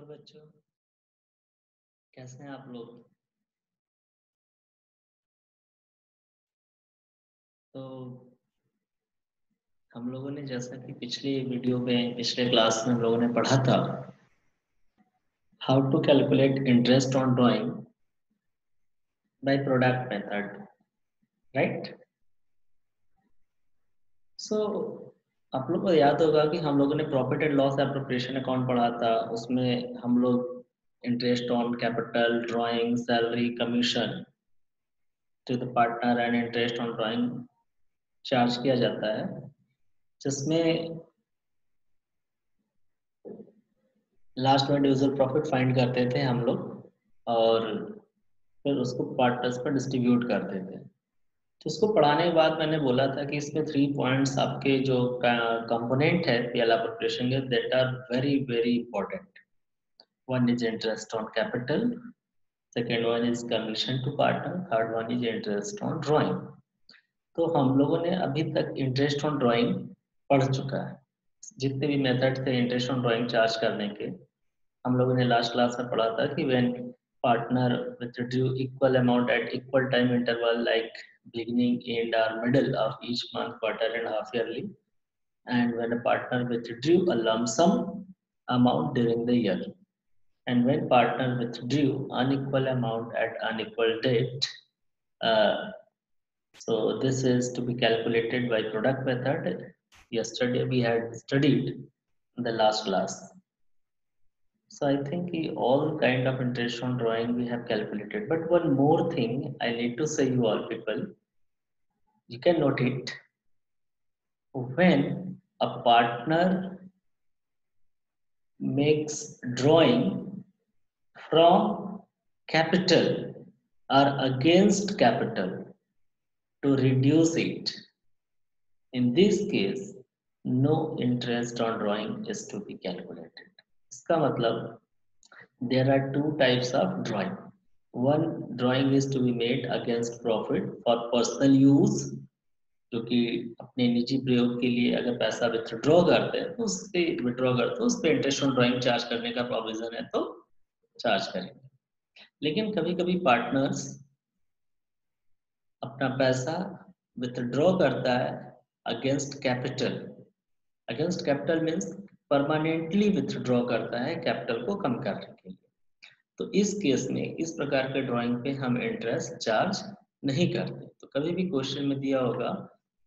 और बच्चों, कैसे हैं आप लोग? तो हम लोगों ने जैसा कि पिछली वीडियो में पिछले क्लास में हम लोगों ने पढ़ा था, how to calculate interest on drawing by product method, right? So आप लोग को याद होगा कि हम लोगों ने profit and loss appropriation account पढ़ा था। उसमें हम लोग interest on capital, drawing, salary, commission to the partner and interest on drawing charge किया जाता है, जिसमें लास्ट में इंडिविजुअल प्रॉफिट फाइंड करते थे हम लोग और फिर उसको पार्टनर्स पर डिस्ट्रीब्यूट करते थे। तो उसको पढ़ाने के बाद मैंने बोला था कि इसमें 3 पॉइंट्स आपके जो कंपोनेंट है पीएल एप्रोप्रिएशन के, that are very very important. One is interest on capital, second one is commission to partner, third one is interest on drawing. तो हम लोगों ने अभी तक इंटरेस्ट ऑन ड्राइंग पढ़ चुका है। जितने भी मेथड थे इंटरेस्ट ऑन ड्राइंग चार्ज करने के, हम लोगों ने लास्ट क्लास में पढ़ा था कि when partner withdrew equal amount at equal time interval like beginning, end or middle of each month, quarter and half yearly, and when a partner withdrew a lump sum amount during the year, and when partner withdrew unequal amount at unequal date, uh, so this is to be calculated by product method. Yesterday we had studied in the last class. So I think all kind of interest on drawing we have calculated. But one more thing I need to say you all people, you can note it. When a partner makes drawing from capital or against capital to reduce it, in this case, no interest on drawing is to be calculated. इसका मतलब there are two types of drawing. One drawing is to be made against profit for personal use, जो कि अपने निजी प्रयोग के लिए अगर पैसा विथड्रॉ करते हैं तो उससे विड्रॉ करते हैं, उस पर इंटरेस्ट ऑन ड्राइंग चार्ज करने का प्रोविजन है तो चार्ज करेंगे। लेकिन कभी कभी पार्टनर्स अपना पैसा विथड्रॉ करता है against capital. Against capital means permanently withdraw करता है कैपिटल को कम करने के लिए। तो इस केस में इस प्रकार के ड्राइंग पे हम इंटरेस्ट चार्ज नहीं करते। तो कभी भी क्वेश्चन में दिया होगा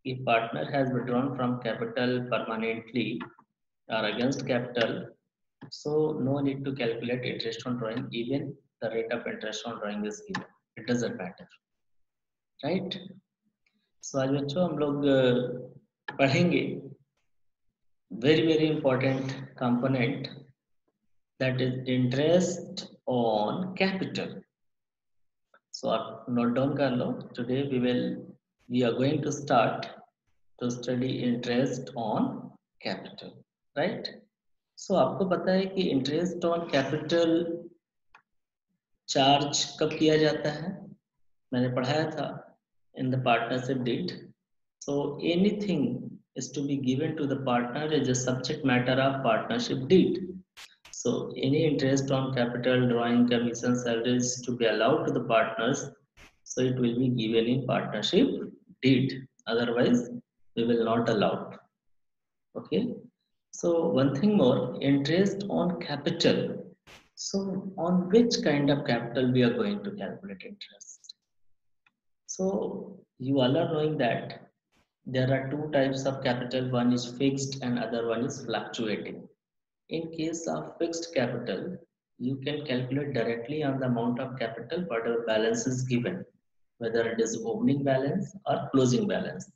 कि partner has withdrawn from capital permanently और against capital, so no need to calculate interest on drawing, even the rate of interest on drawing is given, it doesn't matter, right? So आज बच्चों हम लोग पढ़ेंगे very very important component, that is interest on capital. So आप note down कर लो. Today we are going to start to study interest on capital, right? So आपको पता है कि interest on capital चार्ज कब किया जाता है? मैंने पढ़ाया था in the partnership deed. So anything is to be given to the partner is a subject matter of partnership deed. So any interest on capital, drawing, commission, salaries to be allowed to the partners, so it will be given in partnership deed. Otherwise, we will not allow. Okay. So one thing more, interest on capital. So on which kind of capital we are going to calculate interest? So you all are knowing that there are two types of capital. One is fixed and other one is fluctuating. In case of fixed capital, you can calculate directly on the amount of capital whatever balance is given, whether it is opening balance or closing balance.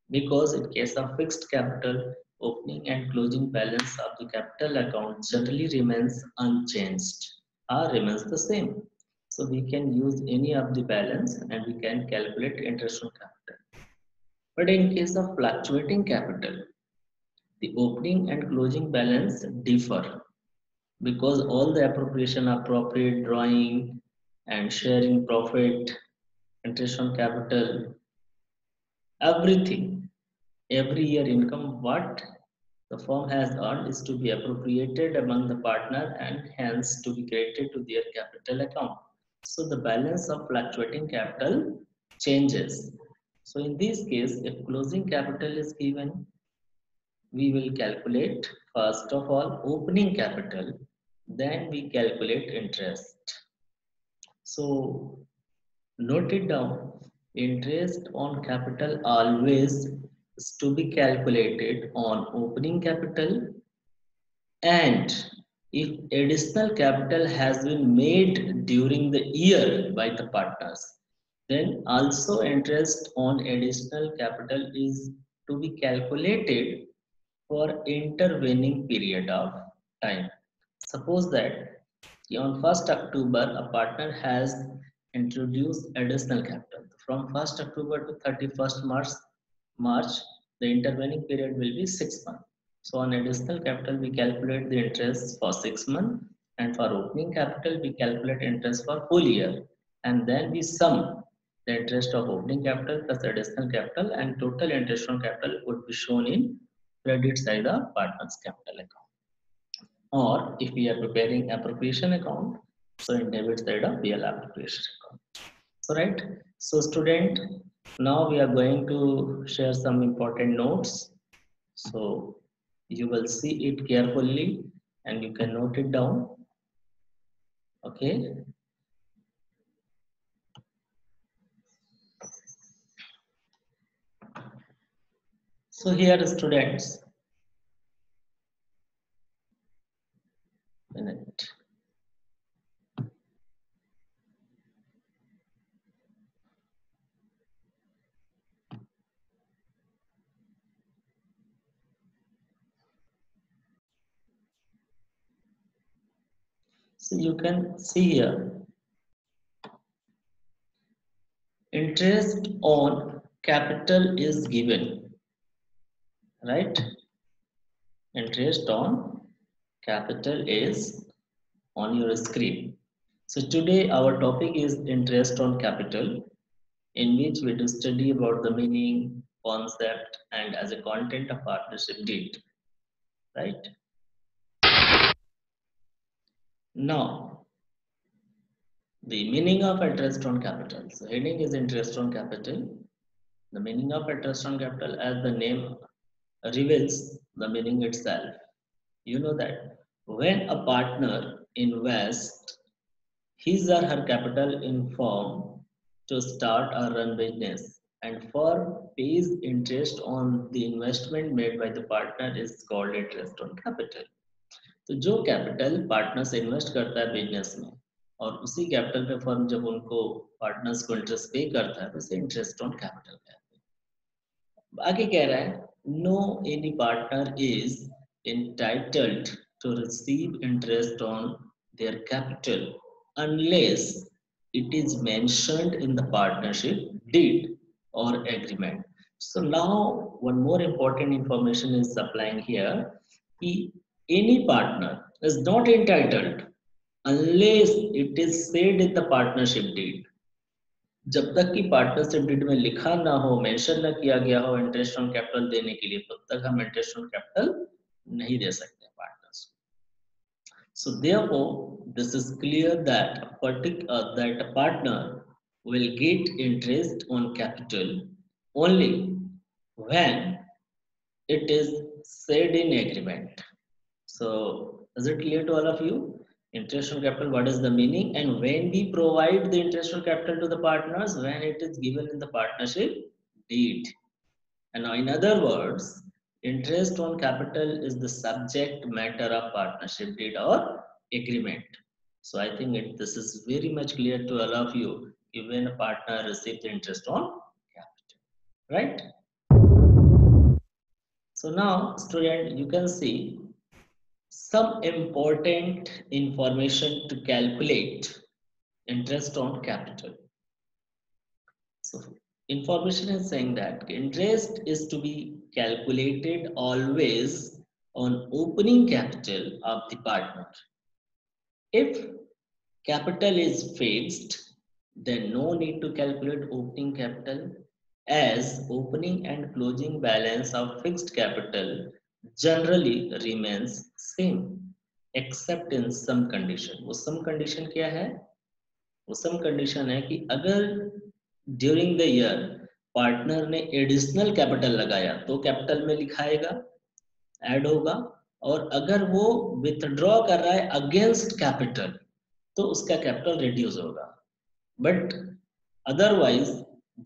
Because in case of fixed capital, opening and closing balance of the capital account generally remains unchanged or remains the same. So we can use any of the balance and we can calculate interest on capital. But in case of fluctuating capital, the opening and closing balance differ because all the appropriation of profit, drawing and sharing profit, interest on capital, everything, every year income what the firm has earned is to be appropriated among the partner and hence to be credited to their capital account. So the balance of fluctuating capital changes. So in this case, if closing capital is given, we will calculate first of all opening capital, then we calculate interest. So note it down. Interest on capital always is to be calculated on opening capital, and if additional capital has been made during the year by the partners, then also interest on additional capital is to be calculated for intervening period of time. Suppose that on 1st October, a partner has introduced additional capital. From 1st October to 31st March, the intervening period will be 6 months. So on additional capital, we calculate the interest for 6 months, and for opening capital, we calculate interest for whole year, and then we sum the interest of opening capital plus additional capital, and total interest on capital would be shown in credit side of partner's capital account. Or if we are preparing appropriation account, so in debit side of PL appropriation account. So right. So student, now we are going to share some important notes. So you will see it carefully and you can note it down. Okay. So here students, minute. So you can see here, interest on capital is given, right? Interest on capital is on your screen. So today our topic is interest on capital, in which we will study about the meaning, concept, and as a content of partnership deed, right? Now, the meaning of interest on capital. So heading is interest on capital. The meaning of interest on capital, as the name reveals the meaning itself. You know that when a partner invests his or her capital in firm to start or run business, and firm pays interest on the investment made by the partner is called interest on capital. तो जो capital partners invest करता है business में और उसी capital पे firm जब उनको पार्टनर्स को इंटरेस्ट पे करता है तो उसे इंटरेस्ट ऑन कैपिटल कहते हैं। आगे कह रहा है no any partner is entitled to receive interest on their capital unless it is mentioned in the partnership deed or agreement. So now one more important information is applying here. Any partner is not entitled unless it is said in the partnership deed. जब तक कि partnership deed में लिखा ना हो, mention ना किया गया हो इंटरेस्ट ऑन कैपिटल देने के लिए, तब तक हम इंटरेस्ट ऑन कैपिटल नहीं दे सकते पार्टनर्स को. So therefore, this is clear that that a partner will get interest on capital only when it is said in agreement. So is it clear to all of you? Interest on capital, what is the meaning? And when we provide the interest on capital to the partners, when it is given in the partnership deed. And now in other words, interest on capital is the subject matter of partnership deed or agreement. So I think this is very much clear to all of you, when a partner receives the interest on capital, right? So now student, you can see some important information to calculate interest on capital. So information is saying that interest is to be calculated always on opening capital of the partner. If capital is fixed, then no need to calculate opening capital, as opening and closing balance of fixed capital generally remains same except in some condition. वो some condition क्या है? वो some condition है कि अगर during the year partner ने additional capital लगाया तो कैपिटल में लिखाएगा, ऐड होगा, और अगर वो विथड्रॉ कर रहा है अगेंस्ट कैपिटल तो उसका कैपिटल रिड्यूस होगा. But otherwise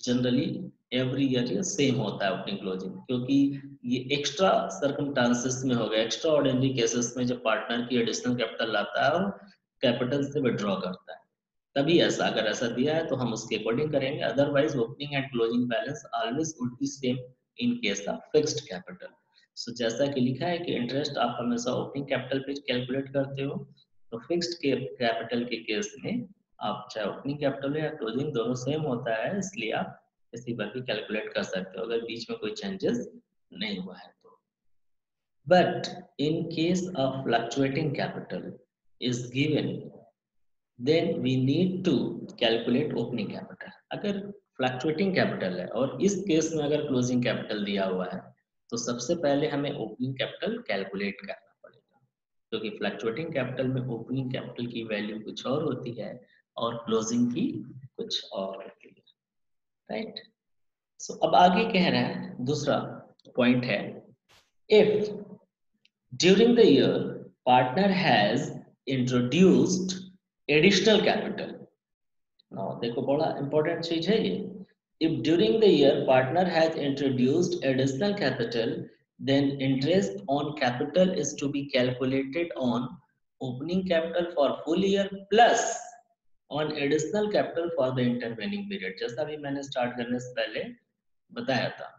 generally every year ये सेम होता है ओपनिंग क्लोजिंग, क्योंकि ये एक्स्ट्रा सर्कमस्टांसेस में हो गया, एक्स्ट्रा ऑर्डिनरी केसेस में जब पार्टनर की एडिशनल कैपिटल लाता है और कैपिटल से विड्रॉ करता है, तभी ऐसा, अगर ऐसा दिया है तो हम उसके अकॉर्डिंग करेंगे. Otherwise opening and closing balance always would be same in case of fixed capital. So जैसा कि लिखा है कि इंटरेस्ट आप हमेशा ओपनिंग कैपिटल पे कैलकुलेट करते हो, तो फिक्स्ड कैपिटल के केस में आप चाहे ओपनिंग कैपिटल या क्लोजिंग दोनों सेम होता है, इसलिए आप इसी पर भी कैलकुलेट कर सकते हो अगर बीच में कोई चेंजेस नहीं हुआ है तो. But in case of fluctuating capital is given, then we need to calculate opening capital. अगर फ्लक्चुएटिंग कैपिटल है और इस केस में अगर क्लोजिंग कैपिटल दिया हुआ है तो सबसे पहले हमें ओपनिंग कैपिटल कैलकुलेट करना पड़ेगा, क्योंकि फ्लक्चुएटिंग कैपिटल में ओपनिंग कैपिटल की वैल्यू कुछ और होती है और क्लोजिंग की कुछ और होती है, राइट. सो अब आगे कह रहा है, दूसरा पॉइंट है, if during the year partner has introduced additional capital. Now, देखो बड़ा important चीज है ये. If during the year partner has introduced additional capital, then interest on capital is to be calculated on opening capital for full year plus on additional capital for the intervening period. जैसा भी मैंने start करने से पहले बताया था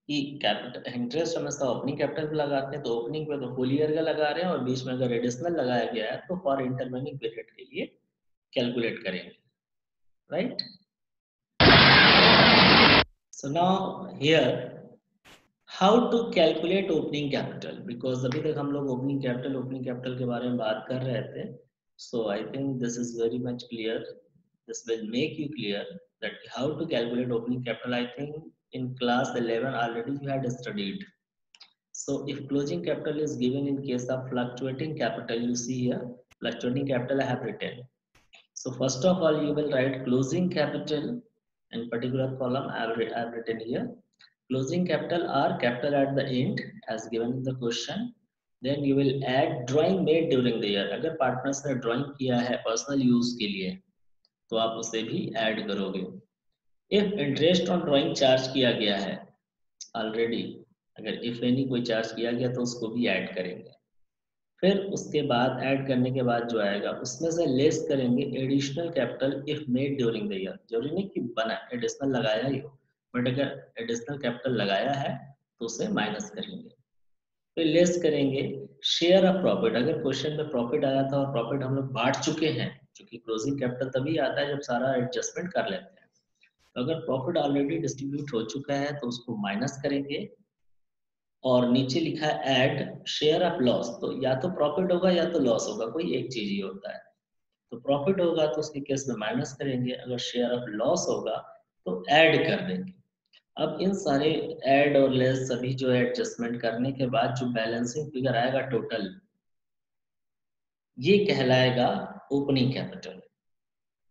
कि capital interest हमेशा ओपनिंग कैपिटल पे लगाते हैं, तो ओपनिंग पे तो फुल ईयर का लगा रहे हैं और बीच में अगर एडिशनल लगाया गया है तो फॉर इंटरवेनिंग पीरियड के लिए कैलकुलेट करेंगे, right? So now here how to calculate opening capital, because अभी तक हम लोग opening capital के बारे में बात कर रहे थे. So I think this is very much clear. This will make you clear that how to calculate opening capital. I think in class 11 already you had studied. So if closing capital is given in case of fluctuating capital, you see here fluctuating capital I have written. So first of all, you will write closing capital in particular column. I have written here closing capital or capital at the end as given in the question. Then you will add drawing made during the year. अगर partners ने drawing किया है personal use के लिए तो आप उसे भी add करोगे. If interest on drawing charge किया गया है already, अगर if any कोई charge किया गया तो उसको भी add करेंगे. फिर उसके बाद ऐड करने के बाद जो आएगा उसमें से लेस करेंगे additional capital if made during the year. जरूरी नहीं कि बना एडिशनल लगाया ही हो, बट अगर एडिशनल कैपिटल लगाया है तो उसे माइनस करेंगे. फिर लेस करेंगे शेयर ऑफ प्रॉफिट. अगर क्वेश्चन में प्रॉफिट आया था और प्रॉफिट हम लोग बांट चुके हैं, क्योंकि क्लोजिंग कैपिटल तभी आता है जब सारा एडजस्टमेंट कर लेते हैं, तो अगर प्रॉफिट ऑलरेडी डिस्ट्रीब्यूट हो चुका है तो उसको माइनस करेंगे. और नीचे लिखा है ऐड शेयर ऑफ लॉस, तो या तो प्रॉफिट होगा या तो लॉस होगा, कोई एक चीज ही होता है. तो प्रॉफिट होगा तो उसके केस में माइनस करेंगे, अगर शेयर ऑफ लॉस होगा तो ऐड कर देंगे. अब इन सारे ऐड और लेस सभी जो है एडजस्टमेंट करने के बाद जो बैलेंसिंग फिगर आएगा टोटल, ये कहलाएगा ओपनिंग कैपिटल.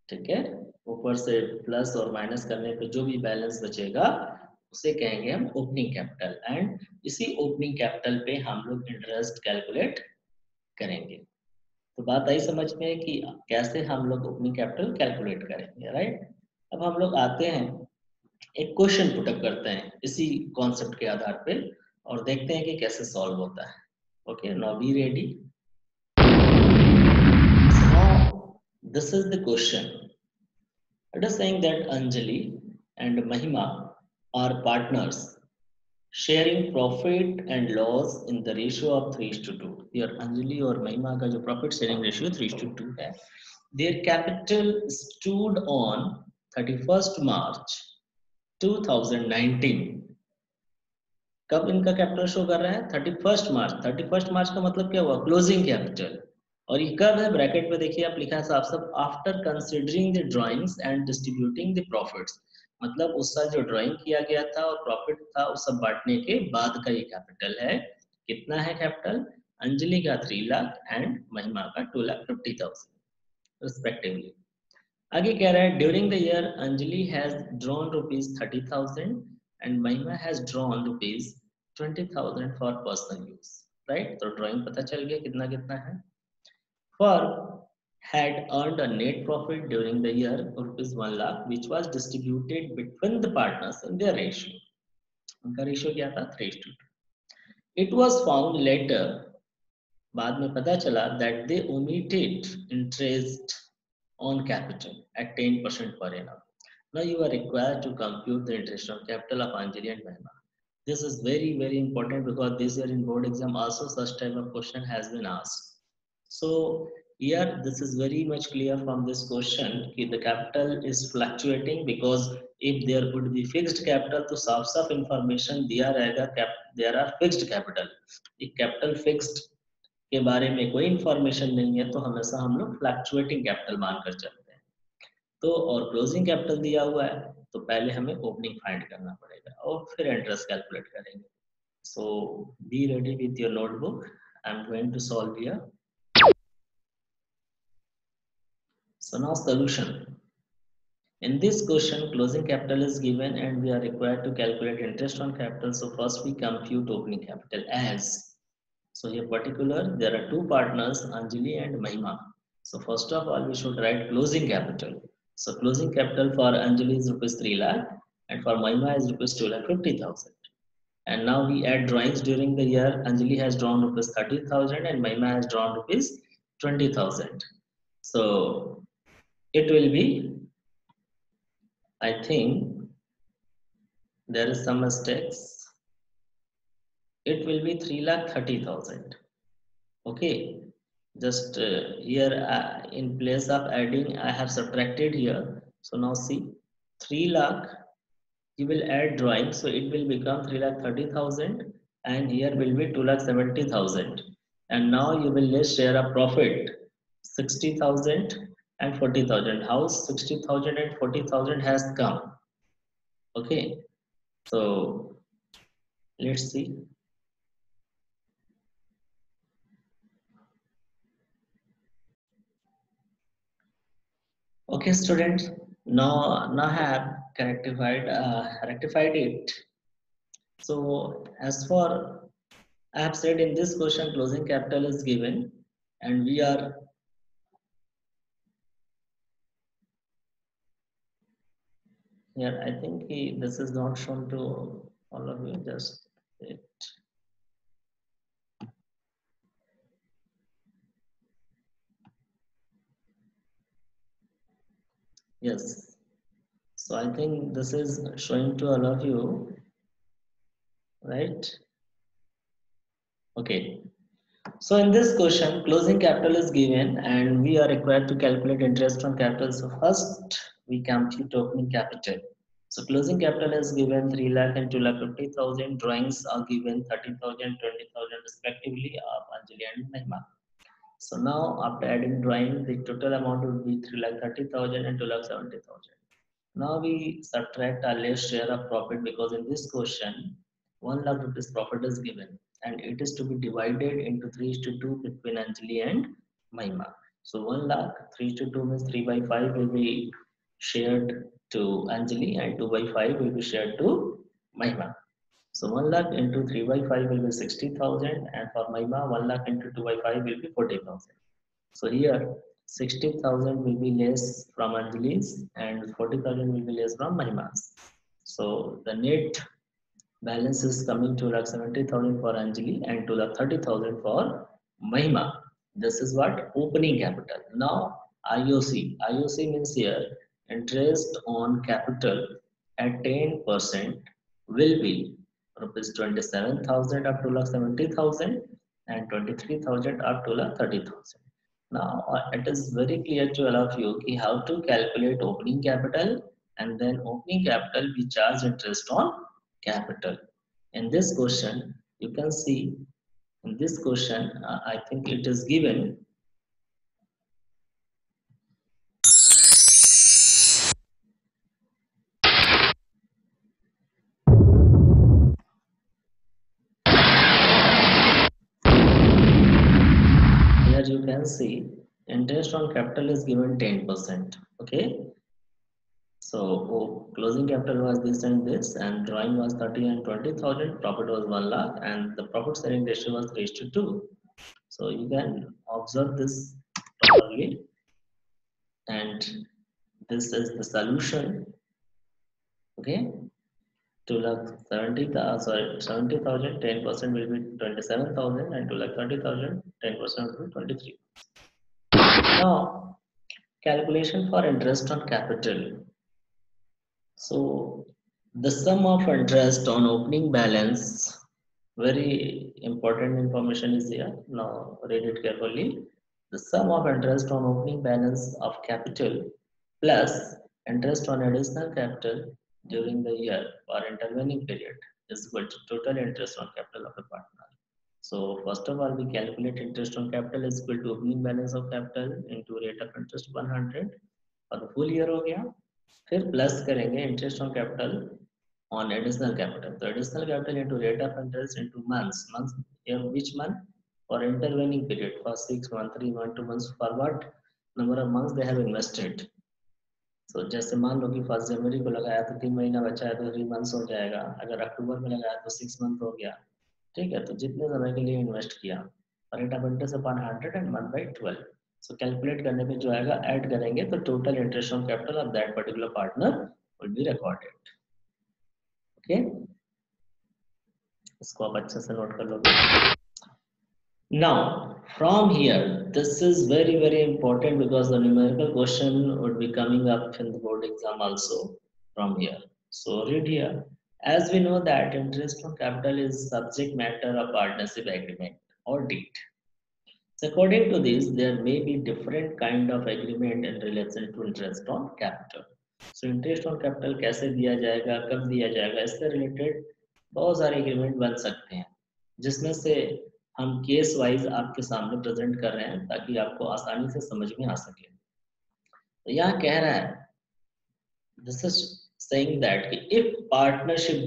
ठीक है, ऊपर से प्लस और माइनस करने पे जो भी बैलेंस बचेगा उसे कहेंगे हम ओपनिंग कैपिटल. एंड इसी ओपनिंग कैपिटल पे हम लोग इंटरेस्ट कैलकुलेट करेंगे. तो बात आई समझ में कि कैसे हम लोग ओपनिंग कैपिटल कैलकुलेट करेंगे, राइट. अब हम लोग आते हैं एक क्वेश्चन पुटअप करते हैं इसी कॉन्सेप्ट के आधार पे और देखते हैं कि कैसे सॉल्व होता है. Okay, now be ready. This is the question. It is saying that Anjali and Mahima are partners sharing profit and loss in the ratio of 3:2. Here Anjali और महिमा का जो profit sharing ratio 3:2 है. Their capital stood on 31st March 2019. कब इनका capital show कर रहा है? 31st मार्च. 31st मार्च का मतलब क्या हुआ? Closing capital. और ये कब है? ब्रैकेट में देखिए आप लिखा है साफ साफ after considering the drawings and distributing the profits. मतलब उस साल जो ड्राइंग किया गया था और प्रॉफिट था उस सब बांटने के बाद का ये कैपिटल है कितना है कैपिटल? अंजलि का 3 लाख एंड महिमा का 2,50,000 रिस्पेक्टिवली। आगे कह रहा है during the year Anjali has drawn ₹30,000 and Mahima has drawn ₹20,000 for personal use, right? तो ड्राइंग पता चल गया कितना कितना है। Firm had earned a net profit during the year rupees 1 lakh, which was distributed between the partners in their ratio. उनका ratio क्या था? 3:2. It was found later, बाद में पता चला, that they omitted interest on capital at 10% per annum. Now you are required to compute the interest on capital of Anjali and Mahima. This is very, very important because this year in board exam also such type of question has been asked. So here this is very much clear from this question कि the capital is fluctuating because if there would be fixed capital तो साफ साफ information दिया रहेगा there are fixed capital. एक capital fixed के बारे में कोई information नहीं है तो हमेशा हम लोग fluctuating capital मानकर चलते हैं। तो और closing capital दिया हुआ है तो पहले हमें opening find करना पड़ेगा और फिर interest calculate करेंगे। So be ready with your notebook. I'm going to solve here. So now solution. In this question, closing capital is given and we are required to calculate interest on capital. So first we compute opening capital as. So here particular, there are two partners, Anjali and Mahima. So first of all, we should write closing capital. So closing capital for Anjali is rupees 3 lakh and for Mahima is rupees 2,50,000. And now we add drawings during the year. Anjali has drawn rupees 30,000 and Mahima has drawn rupees 20,000. So it will be, I think there is some mistakes. It will be 3,30,000. Okay, just here in place of adding, I have subtracted here. So now see, 3 lakh, you will add drawing, so it will become 3,30,000, and here will be 2,70,000. And now you will less share a profit 60,000 and 40,000. How 60,000 and 40,000 has come? Okay, so let's see. Okay, students. Now I have rectified it. So as for I have said in this question, closing capital is given, and we are here. I think this is not shown to all of you. Just it. Yes. So I think this is showing to all of you, right? Okay. So in this question, closing capital is given and we are required to calculate interest on capital. So first we compute opening capital. So closing capital is given 3 lakh and 2,50,000. Drawings are given 30,000, 20,000 respectively of Anjali and Mahima. So now after adding drawing, the total amount would be 3,30,000 and 2,70,000. Now we subtract our less share of profit because in this question, 1 lakh rupees profit is given and it is to be divided into 3:2 between Anjali and Mahima. So 1 lakh 3:2 means 3 by 5 will be shared to Anjali and 2 by 5 will be shared to Mahima. So 1 lakh into 3 by 5 will be 60,000 and for Mahima 1 lakh into 2 by 5 will be 40,000. So here 60,000 will be less from Anjali's and 40,000 will be less from Mahima's. So the net balance is coming to like 70,000 for Anjali and to like 30,000 for Mahima. This is what opening capital. Now IOC. IOC means here interest on capital at 10% will be rupees 27,000 up to like 70,000 and 23,000 up to like 30,000. Now it is very clear to all of you how to calculate opening capital and then opening capital we charge interest on capital. In this question, you can see in this question, I think it is given can see interest on capital is given 10%. Okay, so closing capital was this and this, and drawing was 30 and 20,000. Profit was 1 lakh, and the profit sharing ratio was 3:2. So you can observe this properly, and this is the solution. Okay, 2,70,000, sorry, 70,000, 10% will be 27,000, and 2,30,000, 10% will be 23. Now, calculation for interest on capital. So, the sum of interest on opening balance, very important information is here. Now, read it carefully. The sum of interest on opening balance of capital plus interest on additional capital during the year or intervening period is equal to total interest on capital of a partner. So first of all, we calculate interest on capital is equal to opening balance of capital into rate of interest 100 और the full year हो गया. फिर plus करेंगे interest on capital on additional capital. So additional capital into rate of interest into months. Months, which month? For intervening period for 6 months, 3 months, 2 months. For what number of months they have invested. So जैसे मान लो कि 1 जनवरी को लगाया तो 3 महीना बचा है तो 3 months हो जाएगा. अगर अक्टूबर में लगाया तो 6 month हो गया. ठीक है, तो जितने समय के लिए इन्वेस्ट किया rate of interest upon 100 and 1/12. So calculate करने पे जो आएगा ऐड करेंगे तो total interest on capital of that particular partner will be recorded. Okay, इसको आप अच्छे से नोट कर लोगे. Now from here, this is very important because the numerical question would be coming up in the board exam also from here. So read here. As we know that interest on capital is subject matter of partnership agreement or deed. So according to this, there may be different kind of agreement in relation to interest on capital. So interest on capital कैसे दिया जाएगा, कब दिया जाएगा, इससे related बहुत सारे agreement बन सकते हैं, जिसमें से हम केस वाइज आपके सामने प्रेजेंट कर रहे हैं ताकि आपको आसानी से समझ में आ सके. तो यहाँ कह रहा है, this is saying that if partnership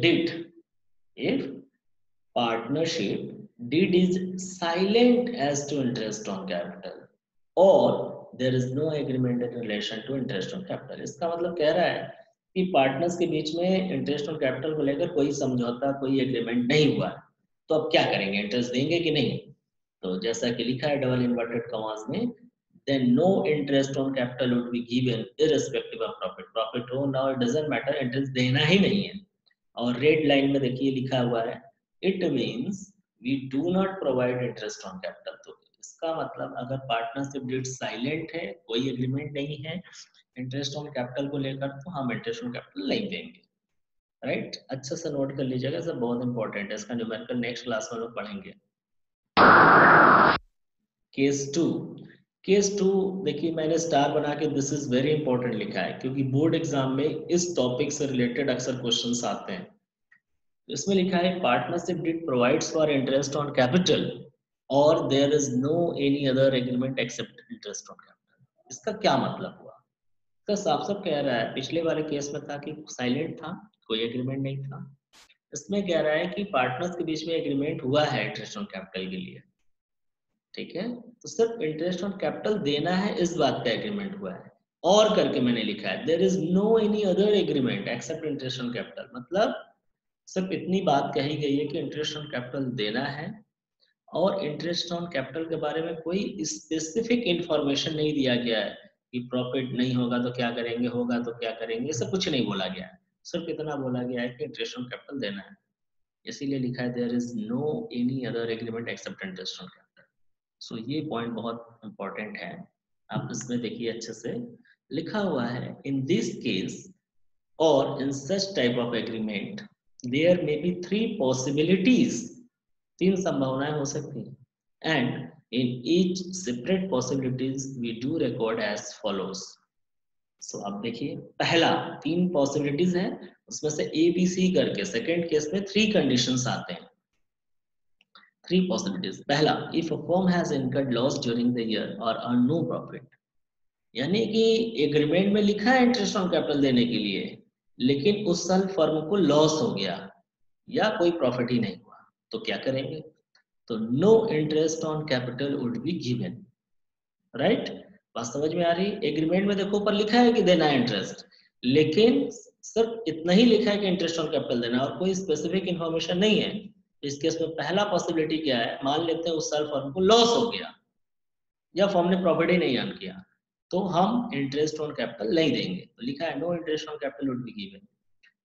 deed is silent as to interest on capital or there is no agreement in relation to interest on capital. इसका मतलब कह रहा है कि पार्टनर्स के बीच में इंटरेस्ट ऑन कैपिटल को लेकर कोई समझौता, कोई एग्रीमेंट नहीं हुआ, तो अब क्या करेंगे, इंटरेस्ट देंगे कि नहीं. तो जैसा कि लिखा है डबल इन्वर्टेड कॉमास में, then no interest on capital would be given irrespective of profit. Profit हो ना, it doesn't matter, इंटरेस्ट देना ही नहीं है. और रेड लाइन में देखिए लिखा हुआ है, it means we do not provide interest on capital. तो इसका मतलब अगर पार्टनरशिप डीड साइलेंट है, कोई एग्रीमेंट नहीं है इंटरेस्ट ऑन कैपिटल को लेकर, तो हम इंटरेस्ट ऑन कैपिटल नहीं देंगे. राइट, अच्छे से नोट कर लीजिएगा, सब बहुत इंपॉर्टेंट है. इसका न्यूमेरिकल नेक्स्ट क्लास में लोग पढ़ेंगे. केस टू देखिए मैंने स्टार बना के दिस इज वेरी इंपॉर्टेंट लिखा है क्योंकि बोर्ड एग्जाम में इस टॉपिक से रिलेटेड अक्सर क्वेश्चंस आते हैं. इसमें लिखा है partnership deed provides for interest on capital और there is no any other agreement except interest on capital. इसका क्या मतलब हुआ? इसका साफ साफ कह रहा है, पिछले वाले केस में था कि साइलेंट था, कोई एग्रीमेंट नहीं था. इसमें कह रहा है कि पार्टनर्स के बीच में एग्रीमेंट हुआ है इंटरेस्ट ऑन कैपिटल के लिए. ठीक है, तो सिर्फ इंटरेस्ट ऑन कैपिटल देना है, इस बात का एग्रीमेंट हुआ है. और करके मैंने लिखा है there is no any other agreement except interest on capital. मतलब सिर्फ इतनी बात कही गई है कि इंटरेस्ट ऑन कैपिटल देना है और इंटरेस्ट ऑन कैपिटल के बारे में कोई स्पेसिफिक इंफॉर्मेशन नहीं दिया गया है कि प्रॉफिट नहीं होगा तो क्या करेंगे, होगा तो क्या करेंगे, सब कुछ नहीं बोला गया है. सिर्फ इतना बोला गया है कि इंटरेस्ट ऑन कैपिटल देना है. इसीलिए लिखा है there is no any other agreement except interest on capital. So ये पॉइंट बहुत इंपॉर्टेंट है. आप इसमें देखिए अच्छे से लिखा हुआ है, इन दिस केस और in such type of agreement there may be 3 possibilities. 3 संभावनाएं हो सकती हैं. And in each separate possibilities we do record as follows. So अब देखिए, पहला 3 पॉसिबिलिटीज हैं, उसमें से ए बी सी करके सेकंड केस में 3 कंडीशंस आते हैं. 3 possibilities. पहला, if a firm has incurred loss during the year or earned no profit. यानी कि एग्रीमेंट में लिखा है इंटरेस्ट ऑन कैपिटल देने के लिए, लेकिन उस साल फर्म को लॉस हो गया या कोई प्रॉफिट ही नहीं हुआ, तो क्या करेंगे? तो no interest on capital would be given. Right? बात समझ में आ रही है? एग्रीमेंट में देखो ऊपर लिखा है कि देना है इंटरेस्ट, लेकिन सिर्फ इतना ही लिखा है कि इंटरेस्ट ऑन कैपिटल देना और कोई स्पेसिफिक इन्फॉर्मेशन नहीं है। इस केस में पहला पॉसिबिलिटी क्या है, मान लेते हैं उस साल फर्म को लॉस हो गया या फर्म ने प्रॉफिट ही नहीं अर्न किया, तो हम इंटरेस्ट ऑन कैपिटल नहीं देंगे। तो लिखा है no interest on capital would be given.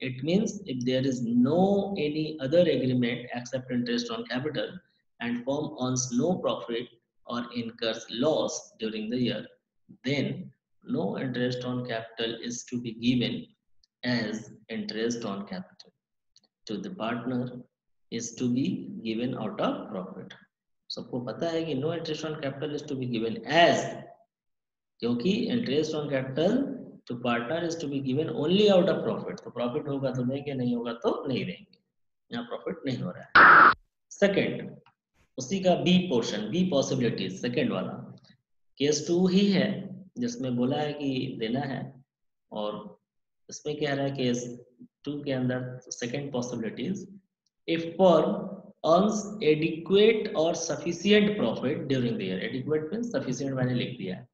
It means if there is no any other agreement except interest on capital and firm earns no profit or incurs loss during the year, then no interest on capital is to be given as interest on capital to the partner is to be given out of profit. सबको पता है कि no interest on capital is to be given as, क्योंकि interest on capital to partner is to be given only out of profit. तो profit होगा तो देंगे, नहीं होगा तो नहीं देंगे। यहाँ प्रॉफिट नहीं हो रहा है। सेकंड, उसी का B portion, B possibilities, second वाला केस 2 ही है जिसमें बोला है कि देना है, और इसमें क्या रहा है केस 2 के अंदर second possibilities, if firm earns adequate और sufficient profit during the year. Adequate means sufficient मैंने लिख दिया है,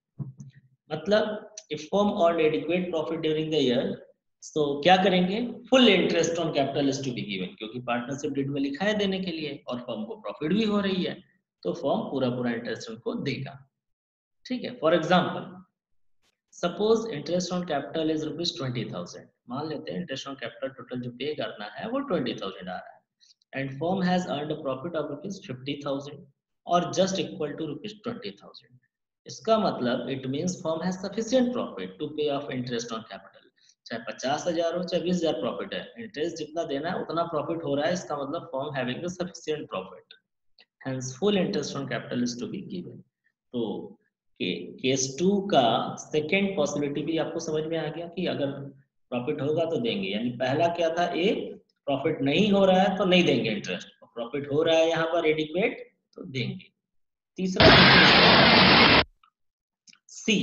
मतलब if firm earn adequate profit during the year, तो क्या करेंगे, full interest on capital is to be given, क्योंकि पार्टनरशिप डीड में लिखा है देने के लिए और फर्म को प्रॉफिट भी हो रही है, तो फर्म पूरा पूरा इंटरेस्ट उनको देगा। ठीक है, for example suppose interest on capital is ₹20,000। मान लेते हैं इंटरेस्ट ऑन कैपिटल टोटल जो पे करना है वो 20,000 आ रहा है and firm has earned a profit of ₹50,000 और जस्ट इक्वल टू ₹20,000। इसका मतलब it means firm has sufficient profit to pay off interest on capital. चाहे 50,000 हो चाहे 20,000 प्रॉफिट है, इंटरेस्ट जितना देना है उतना प्रॉफिट हो रहा है, इसका मतलब firm having the sufficient profit, hence full interest on capital is to be given। तो केस 2 का सेकेंड पॉसिबिलिटी भी आपको समझ में आ गया कि अगर प्रॉफिट होगा तो देंगे, यानी पहला क्या था, ए प्रॉफिट नहीं हो रहा है तो नहीं देंगे इंटरेस्ट, प्रॉफिट हो रहा है यहाँ पर एडिक्वेट तो देंगे। तीसरा देखिए सी,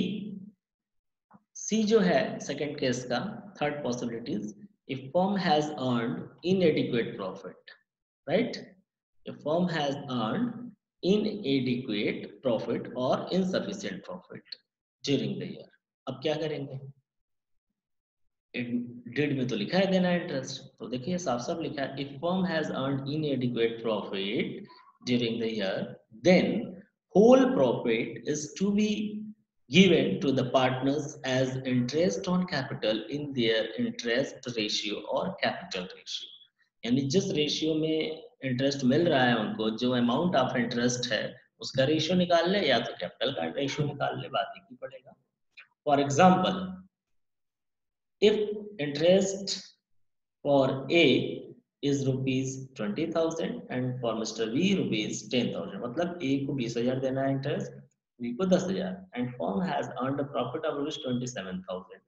सी जो है सेकंड केस का third possibilities, if firm has earned इनएडिक्वेट profit, right, if firm has earned inadequate profit or insufficient profit during the year। अब क्या करेंगे, डिड में तो लिखा है देना इंटरेस्ट, तो देखिए साफ साफ लिखा है if firm has earned inadequate profit during the year then whole profit is to be given to the partners as interest on capital in their interest ratio or capital ratio। यानी जिस ratio में interest मिल रहा है उनको, जो amount of interest है उसका ratio निकाल ले या तो कैपिटल का रेशियो निकाल ले, बात एक ही पड़ेगा। For example if interest for A is ₹20,000 and for mister B ₹10,000, मतलब ए को 20,000 देना है इंटरेस्ट, बी को 10,000 and firm has earned a profit of ₹27,000।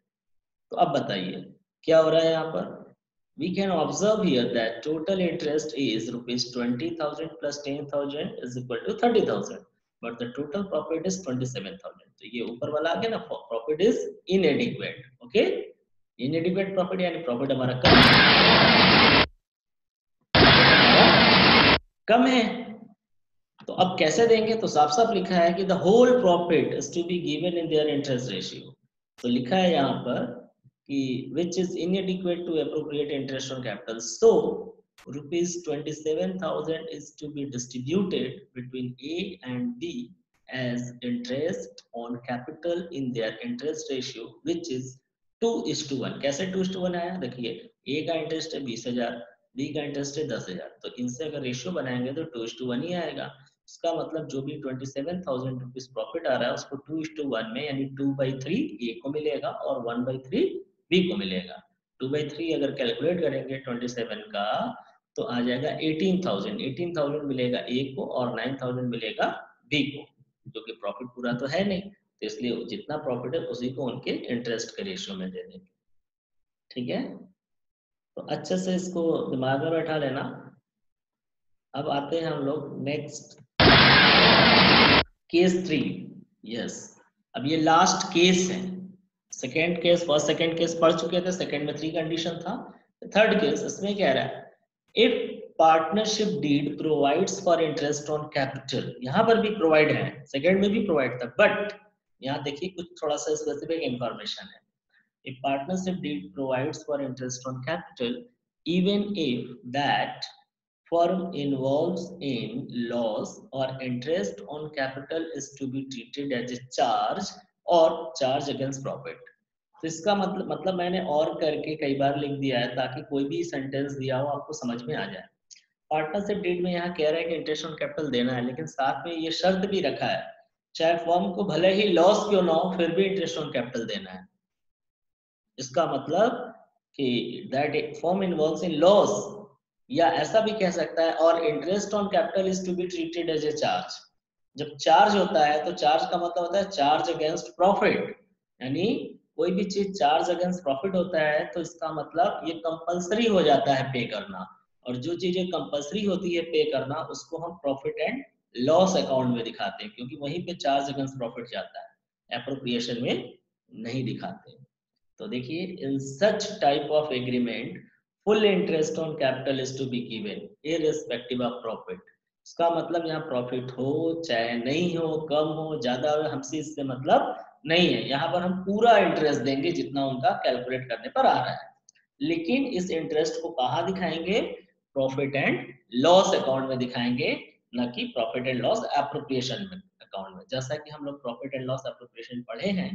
तो अब बताइए क्या हो रहा है यहाँ पर, we can observe here that total interest is ₹20,000 plus 10,000 is equal to 30,000, but the total profit is 27,000। तो ये ऊपर वाला आ गया ना, profit is inadequate, okay, inadequate profit यानी प्रॉफिट हमारा कम है। तो अब कैसे देंगे, तो साफ साफ लिखा है कि the whole profit is to be given in their interest ratio. तो लिखा है यहाँ पर कि which is inadequate to appropriate interest on capital, so ₹27,000 is to be distributed between A and B as interest on capital in their interest ratio which is 2:1। कैसे 2:1 आया, देखिए A का इंटरेस्ट है 20,000, B का इंटरेस्ट है 10,000, तो इनसे अगर रेशियो बनाएंगे तो 2:1 ही आएगा। इसका मतलब जो भी ₹27,000 प्रॉफिट आ रहा है उसको 2:1 में यानी 2/3 A को मिलेगा और 1/3 B को मिलेगा। 2/3 अगर कैलकुलेट करेंगे 27 का तो आ जाएगा 18,000 मिलेगा A को और 9,000 मिलेगा B को, जो कि प्रॉफिट पूरा तो है नहीं, तो इसलिए जितना प्रॉफिट है उसी को उनके इंटरेस्ट के रेशियो में दे देंगे। ठीक है, तो अच्छे से इसको दिमाग में बैठा लेना। अब आते हैं हम लोग नेक्स्ट केस 3। यस, अब ये लास्ट केस है। Second case, first second case पढ़ चुके थे, सेकेंड में 3 कंडीशन था। थर्ड केस इसमें क्या रहा है, if partnership deed provides for interest on capital, यहाँ पर भी प्रोवाइड है, सेकेंड में भी प्रोवाइड था, बट यहाँ देखिए कुछ थोड़ा सा स्पेसिफिक इंफॉर्मेशन है। A partnership deed provides for interest on capital even if that firm involves in loss or interest on capital is to be treated as a charge or charge against profit। तो इसका मतलब मैंने और करके कई बार लिख दिया है ताकि कोई भी सेंटेंस दिया हो आपको समझ में आ जाए। पार्टनरशिप डीड में यहाँ कह रहा है कि इंटरेस्ट ऑन कैपिटल देना है, लेकिन साथ में ये शर्त भी रखा है चाहे फर्म को भले ही लॉस क्यों ना हो फिर भी इंटरेस्ट ऑन कैपिटल देना है। इसका मतलब कि that firm involves in loss, या ऐसा भी कह सकता है और interest on capital is to be treated as a charge. जब चार्ज होता है तो चार्ज का मतलब होता है चार्ज अगेंस्ट प्रॉफिट, यानी कोई भी चीज चार्ज अगेंस्ट प्रॉफिट होता है तो इसका मतलब ये कंपलसरी हो जाता है पे करना, और जो चीजें कंपलसरी होती है पे करना उसको हम प्रॉफिट एंड लॉस अकाउंट में दिखाते हैं, क्योंकि वहीं पे चार्ज अगेंस्ट प्रॉफिट जाता है, एप्रोप्रिएशन में नहीं दिखाते। तो देखिए in such type of agreement full interest on capital is to be given irrespective of profit. इसका मतलब यहाँ प्रॉफिट हो चाहे नहीं हो, कम हो ज्यादा हो, हमसे इससे मतलब नहीं है। यहाँ पर हम पूरा इंटरेस्ट देंगे जितना उनका कैलकुलेट करने पर आ रहा है, लेकिन इस इंटरेस्ट को कहाँ दिखाएंगे? प्रॉफिट एंड लॉस अकाउंट में दिखाएंगे, न कि प्रॉफिट एंड लॉस एप्रोप्रिएशन में अकाउंट में। जैसा कि हम लोग प्रॉफिट एंड लॉस एप्रोप्रिएशन पढ़े हैं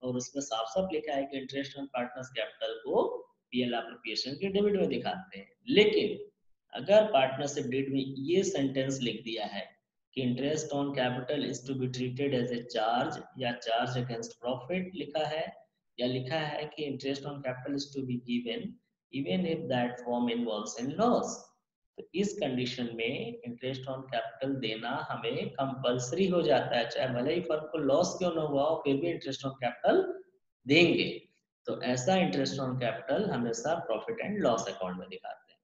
और उसमें साफ साफ लिखा है कि इंटरेस्ट ऑन पार्टनर्स कैपिटल को पीएल एप्रोप्रिएशन के डेबिट में दिखाते हैं। लेकिन अगर पार्टनरशिप डीड में ये सेंटेंस लिख दिया है कि interest on capital is to be treated as a charge या चार्ज अगेंस्ट प्रॉफिट लिखा है, या लिखा है कि interest on capital is to be given even if that firm involves in loss, तो इस कंडीशन में इंटरेस्ट ऑन कैपिटल देना हमें कंपलसरी हो जाता है, चाहे भले ही फर्म को लॉस क्यों ना हुआ हो फिर भी इंटरेस्ट ऑन कैपिटल देंगे। तो ऐसा इंटरेस्ट ऑन कैपिटल हमेशा प्रॉफिट एंड लॉस अकाउंट में दिखाते हैं।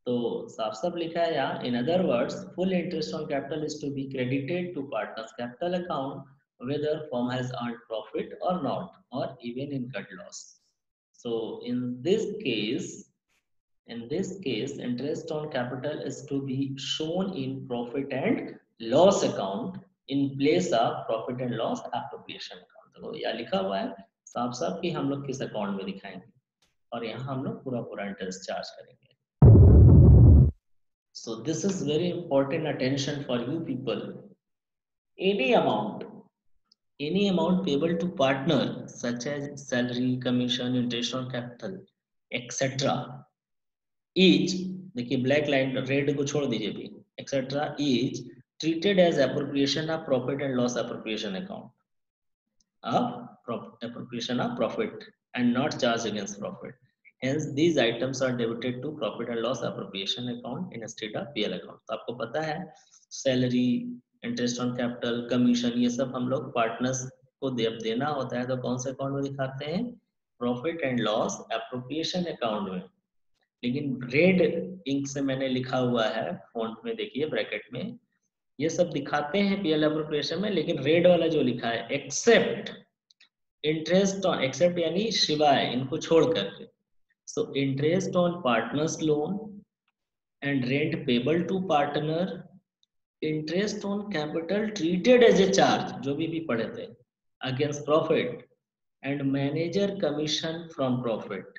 तो साफ साफ लिखा है यहाँ, in other words full interest on capital is to be credited to partners capital account whether firm has earned profit or not or even incurred loss। So in this case interest on capital is to be shown in profit and loss account in place of profit and loss appropriation account। तो यह लिखा हुआ है साफ साफ कि हम लोग किस अकाउंट में दिखाएंगे, और यहाँ हम लोग पूरा पूरा इंटरेस्ट चार्ज करेंगे। So this is very important attention for you people। any amount payable to partner such as salary, commission, interest on capital etc each, देखिए ब्लैक लाइन रेड को छोड़ दीजिए भी, etcetera is treated as appropriation of profit and loss appropriation account of appropriation of profit and not charged against profit, hence these items are debited to profit and loss appropriation account instead of PL account। तो आपको पता है salary, interest on capital, commission ये सब हम लोग partners को देना होता है तो कौन से अकाउंट में दिखाते हैं? Profit and loss appropriation account में। लेकिन रेड इंक से मैंने लिखा हुआ है फॉन्ट में, देखिए ब्रैकेट में, ये सब दिखाते हैं पीएल एप्रोप्रिएशन में, लेकिन रेड वाला जो लिखा है एक्सेप्ट इंटरेस्ट ऑन, एक्सेप्ट यानी शिवाय, इनको छोड़ करके, so interest on partners loan and rent payable to partner, interest on capital treated as a charge, जो भी पढ़े थे, against profit and manager commission from profit,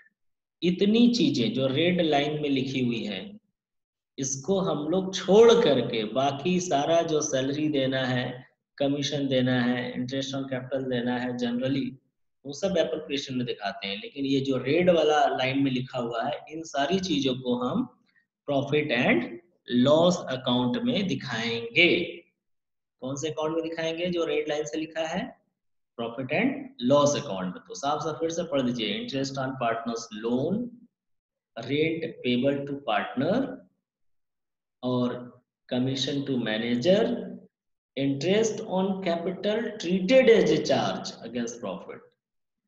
इतनी चीजें जो रेड लाइन में लिखी हुई है इसको हम लोग छोड़ करके बाकी सारा जो सैलरी देना है, कमीशन देना है, इंटरेस्ट ऑन कैपिटल देना है, जनरली वो सब एप्रोप्रिएशन में दिखाते हैं। लेकिन ये जो रेड वाला लाइन में लिखा हुआ है इन सारी चीजों को हम प्रॉफिट एंड लॉस अकाउंट में दिखाएंगे। कौन से अकाउंट में दिखाएंगे जो रेड लाइन से लिखा है? प्रॉफिट एंड लॉस अकाउंट में। तो साफ साफ फिर से पढ़ लीजिए, interest on partners loan, rent payable to partner और commission to manager, interest on capital treated as a charge against profit,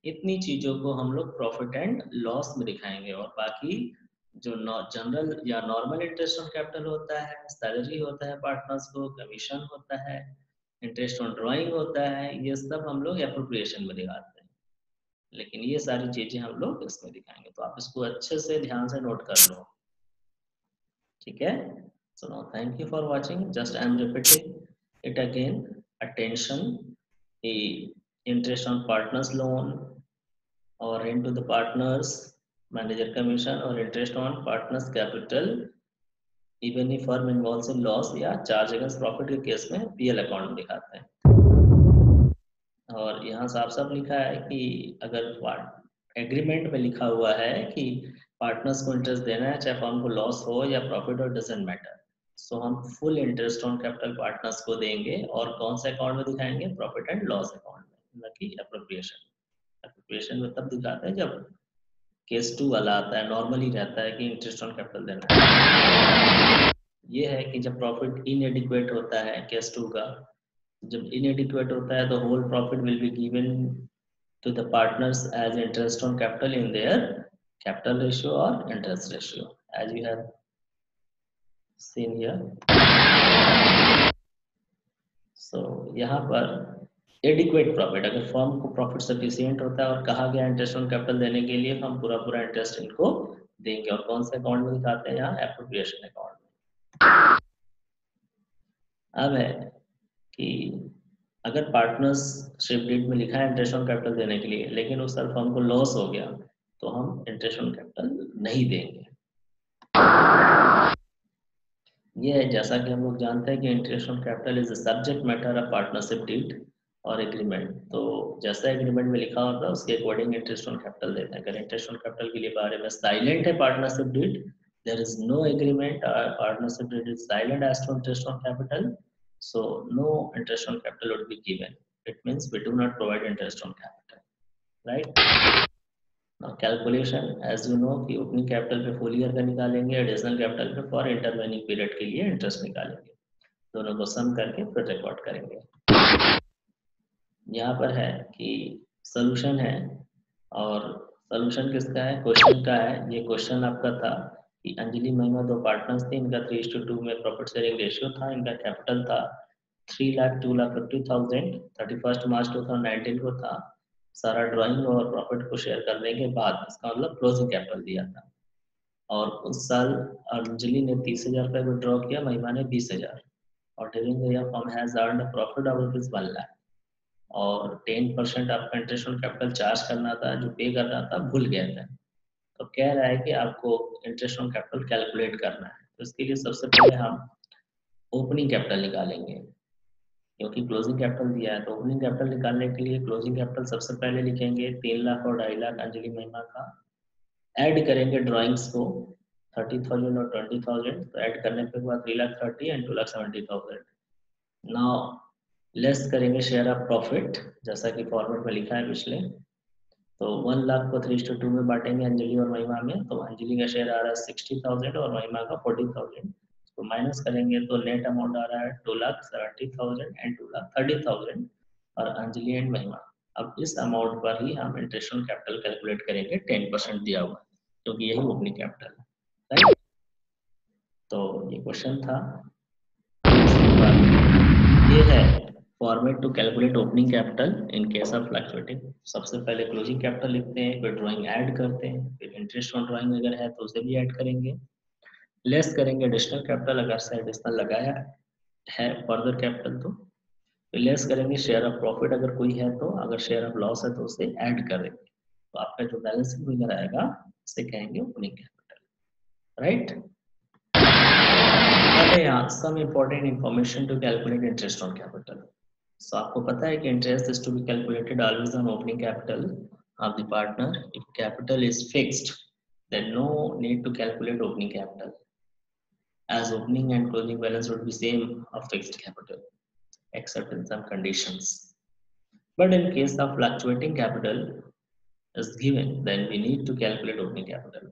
इतनी चीजों को हम लोग प्रॉफिट एंड लॉस में दिखाएंगे। और बाकी जो जनरल या नॉर्मल इंटरेस्ट ऑन कैपिटल होता है, सैलरी होता है पार्टनर्स को, कमीशन होता है, इंटरेस्ट ऑन ड्राइंग होता है, ये सब हम लोग एप्रोप्रिएशन में दिखाते हैं। लेकिन ये सारी चीजें हम लोग इसमें दिखाएंगे, तो आप इसको अच्छे से ध्यान से नोट कर लो, ठीक है। So now thank you for watching, just I am repeating it again, attention, interest on partners loan और rent to the partners, manager commission और interest on partners capital even if firm involves in loss या charge against profit के case में PL account में दिखाते हैं। और यहाँ साफ साफ लिखा है कि अगर एग्रीमेंट में लिखा हुआ है कि पार्टनर्स को इंटरेस्ट देना है चाहे फर्म को लॉस हो या प्रॉफिट और डजंट मैटर, सो हम full interest on capital partners को देंगे और कौन से अकाउंट में दिखाएंगे, प्रॉफिट एंड लॉस अकाउंट में, न कि एप्रोप्रिएशन में तब दिखाते हैं जब केस 2 वाला आता है, नॉर्मली रहता है कि इंटरेस्ट ऑन कैपिटल देना है। ये है कि जब प्रॉफिट इनएडिक्वेट होता है केस 2 का, जब इनएडिक्वेट होता है तो whole profit will be given to the partners as interest on capital in their capital ratio और interest ratio as you have seen here. So यहाँ पर एडिक्वेट प्रॉफिट, अगर फर्म को प्रॉफिट सफिशिएंट होता है और कहा गया इंटरेस्ट ऑन कैपिटल देने के लिए, हम पूरा इंटरेस्ट इनको देंगे और कौन से अकाउंट में दिखाते हैं, यहाँ एप्रोप्रिएशन अकाउंट में। अब है कि अगर पार्टनरशिप डीड में लिखा है इंटरेस्ट ऑन कैपिटल देने के लिए लेकिन उस साल फर्म को लॉस हो गया तो हम इंटरेस्ट ऑन कैपिटल नहीं देंगे। ये है, जैसा कि हम लोग जानते हैं कि interest on capital is the subject matter of partnership deed और एग्रीमेंट, तो जैसा एग्रीमेंट में लिखा होता है उसके अकॉर्डिंग इंटरेस्ट ऑन कैपिटल देते हैं। अगर इंटरेस्ट ऑन कैपिटल के लिए बारे में साइलेंट है partnership deed, there is no agreement, partnership deed is silent as to interest on capital, so no interest on capital would be given. It means we do not provide interest on capital, right? Now calculation, as you know कि opening capital पे full year का निकालेंगे, additional capital पे for intervening period के लिए interest निकालेंगे, दोनों को सम करके फिर रिकॉर्ड करेंगे। यहाँ पर है कि सॉल्यूशन है और सॉल्यूशन किसका है, क्वेश्चन का है। ये क्वेश्चन आपका था कि अंजलि महिमा दो पार्टनर्स थे, इनका 3:2 में प्रॉफिट शेयरिंग रेशियो था, इनका कैपिटल था 3,02,50,000, 31 मार्च 2019 को था। सारा ड्राइंग और प्रॉफिट को शेयर करने के बाद इसका मतलब क्लोजिंग कैपिटल दिया था और उस साल अंजलि ने 30,000 रुपये विड्रॉ किया, महिमा ने 20,000 और during the year firm has earned a profit of ₹1 lakh और 10% आपका इंटरेस्ट ऑन कैपिटल चार्ज करना था, जो पे करना था भूल गया था। तो कह रहा है कि आपको इंटरेस्ट ऑन कैपिटल कैलकुलेट करना है, तो इसके लिए सबसे पहले हम ओपनिंग कैपिटल निकालेंगे क्योंकि क्लोजिंग कैपिटल दिया है। तो ओपनिंग कैपिटल निकालने के लिए क्लोजिंग कैपिटल सबसे पहले लिखेंगे 3 लाख और 2.5 लाख अंजलि महिमा का, ऐड करेंगे ड्राइंग्स को 30,000 और 20,000, तो ऐड करने के बाद 3,30,000 एंड 2,70,000। नाउ लेस करेंगे शेयर ऑफ प्रॉफिट जैसा कि फॉर्मेट में लिखा है पिछले, तो 1 लाख को 3:2 में बांटेंगे अंजलि और महिमा में, तो अंजलि का शेयर आ रहा है 60,000 और महिमा का 40,000, तो माइनस करेंगे तो नेट अमाउंट आ रहा है 2,70,000 एंड 2,30,000 और अंजलि एंड महिमा। अब इस अमाउंट पर ही हम इंटरेस्ट ऑन कैपिटल कैलकुलेट करेंगे, 10% दिया हुआ क्योंकि यही ओपनिंग कैपिटल है, राइट। तो ये क्वेश्चन था। ये है format to calculate opening capital in case of fluctuating. सबसे पहले क्लोजिंग कैपिटल लिखते हैं, फिर ड्राइंग ऐड करते हैं, फिर इंटरेस्ट ऑन ड्राइंग अगर है तो उसे भी ऐड करेंगे, लेस करेंगे एडिशनल कैपिटल अगर से एडिशनल लगाया है फर्दर कैपिटल तो लेस करेंगे, शेयर ऑफ प्रॉफिट अगर कोई है तो, अगर शेयर ऑफ लॉस है तो उसे ऐड करेंगे, तो आपका जो बैलेंस फिगर आएगा उसे कहेंगे ओपनिंग कैपिटल, राइट। यहाँ some important information to calculate interest on capital. So आपको पता है कि interest is to be calculated always on opening capital of the partner. If capital is fixed then no need to calculate opening capital, as opening and closing balance would be same of fixed capital except in some conditions. But in case of fluctuating capital is given, then we need to calculate opening capital.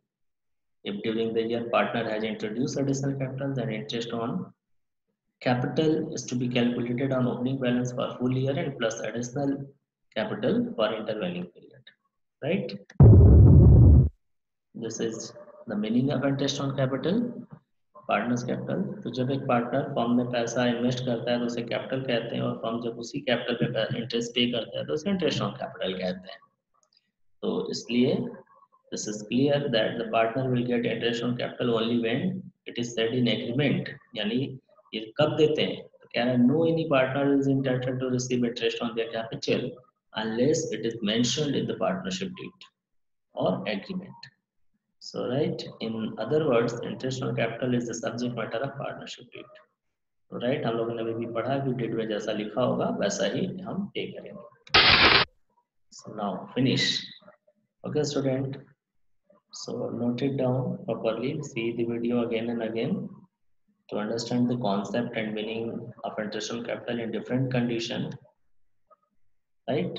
If during the year partner has introduced additional capital, then interest on capital is to be calculated on opening balance for full year and plus additional capital for intervening period, right? This is the meaning of interest on capital, partners capital. तो जब एक partner firm में पैसा invest करता है तो उसे capital कहते हैं और फर्म जब उसी कैपिटल पे इंटरेस्ट पे करता है तो उसे इंटरेस्ट ऑन कैपिटल कहते हैं। तो इसलिए this is clear that the partner will get interest on capital only when it is said in agreement, यानी ये कब देते हैं, No any partner is entitled to receive interest on their capital unless it is mentioned in the partnership deed or agreement. So, right, in other words, interest on capital is the subject matter of partnership deed. तो right हम लोगों ने अभी भी पढ़ा कि date में जैसा लिखा होगा वैसा ही हम पे करेंगे. So now finish. Okay, student. So note it down properly. See the video again and again to understand the concept and meaning of interest on capital in different condition. Right?